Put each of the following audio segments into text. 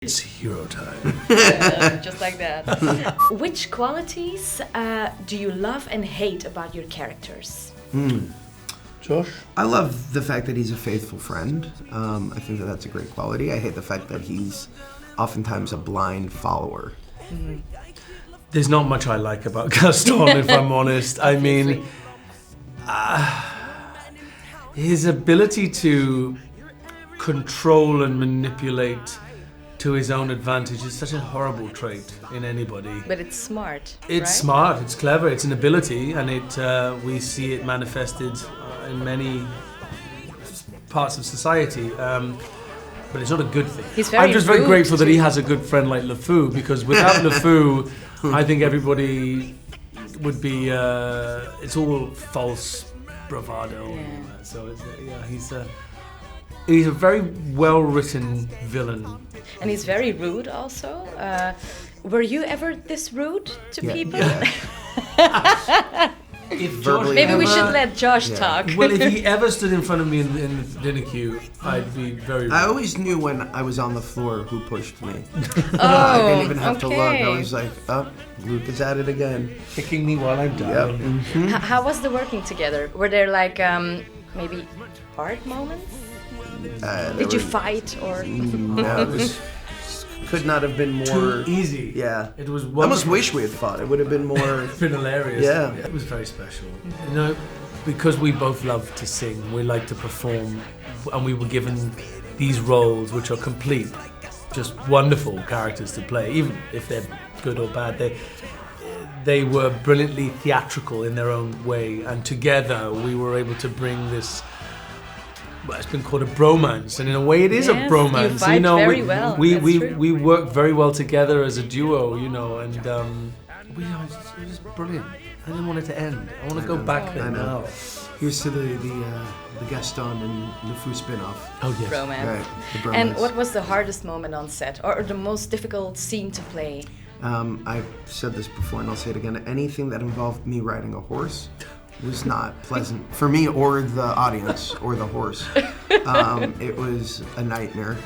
It's hero time. Just like that. Which qualities do you love and hate about your characters? Josh? I love the fact that he's a faithful friend. I think that that's a great quality. I hate the fact that he's oftentimes a blind follower. There's not much I like about Gaston, if I'm honest. I mean, his ability to control and manipulate to his own advantage is such a horrible trait in anybody. But it's smart. It's right? smart, it's clever, it's an ability, and we see it manifested in many parts of society. But it's not a good thing. I'm just very grateful that he has a good friend like LeFou, because without LeFou, I think everybody would be. It's all false bravado. Yeah. So he's a very well-written villain. And he's very rude also. Were you ever this rude to people? Yeah. If Josh Maybe we should let Josh talk. Well, if he ever stood in front of me in the dinner queue, I'd be very rude. I always knew when I was on the floor who pushed me. Oh, I didn't even have to look. okay. I was like, oh, Luke is at it again. Kicking me while I'm down. Yep. How was the working together? Were there like maybe hard moments? Did you fight or? No, it could not have been more Too easy. Yeah. It was I almost wonderful. wish we had fought. It would have been more. It's been hilarious. Yeah. It was very special. You know, because we both love to sing, we like to perform, and we were given these roles which are complete, just wonderful characters to play, even if they're good or bad. They were brilliantly theatrical in their own way, and together we were able to bring this. Well, it's been called a bromance, and in a way, it is a Yes, bromance. you fight very well, that's true. we work very well together as a duo, you know, and it was just brilliant. I didn't want it to end. I want to go back there I know. now. Here's to the Gaston and LeFou spin-off. Oh yes. Romance. Right, the bromance. And what was the hardest moment on set, or the most difficult scene to play? I've said this before and I'll say it again. Anything that involved me riding a horse was not pleasant for me or the audience or the horse. It was a nightmare.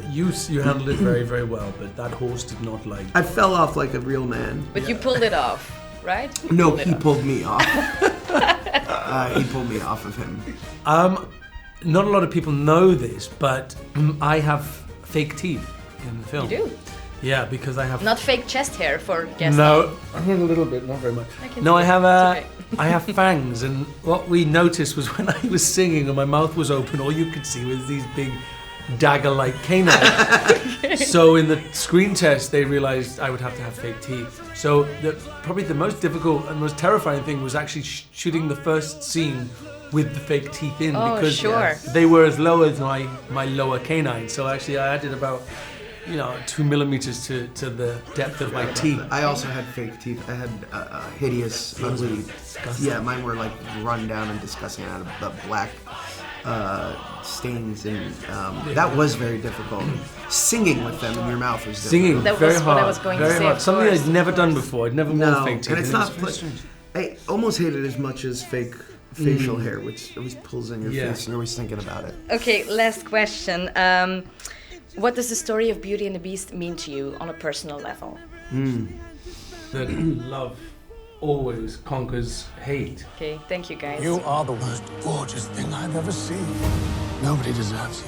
You handled it very, very well, but that horse did not like. I fell off like a real man. But you pulled it off, right? No, he pulled me off. He pulled me off of him. Not a lot of people know this, but I have fake teeth in the film. You do? Yeah, because I have. Not fake chest hair for Gaston. No, I mean a little bit, not very much. No, I have I have fangs, and what we noticed was when I was singing and my mouth was open, all you could see was these big dagger-like canines. So in the screen test, they realized I would have to have fake teeth. So probably the most difficult and most terrifying thing was actually shooting the first scene with the fake teeth in, Oh, because sure. they were as low as my lower canine. So actually, I added about 2 millimeters to the depth of my teeth. I also had fake teeth. I had hideous, ugly. Yeah, mine were like run down and disgusting out of the black stains, and that was very difficult. Singing with them in your mouth was difficult. Singing, That very was hard. what I was going to very say, hard. of Something course. I'd never done before. I'd never worn fake teeth. and it's it not. was very strange. I almost hate it as much as fake facial hair, which always pulls in your face, and you're always thinking about it. Okay, last question. What does the story of Beauty and the Beast mean to you on a personal level? That love always conquers hate. Okay, thank you guys. You are the most gorgeous thing I've ever seen. Nobody deserves you.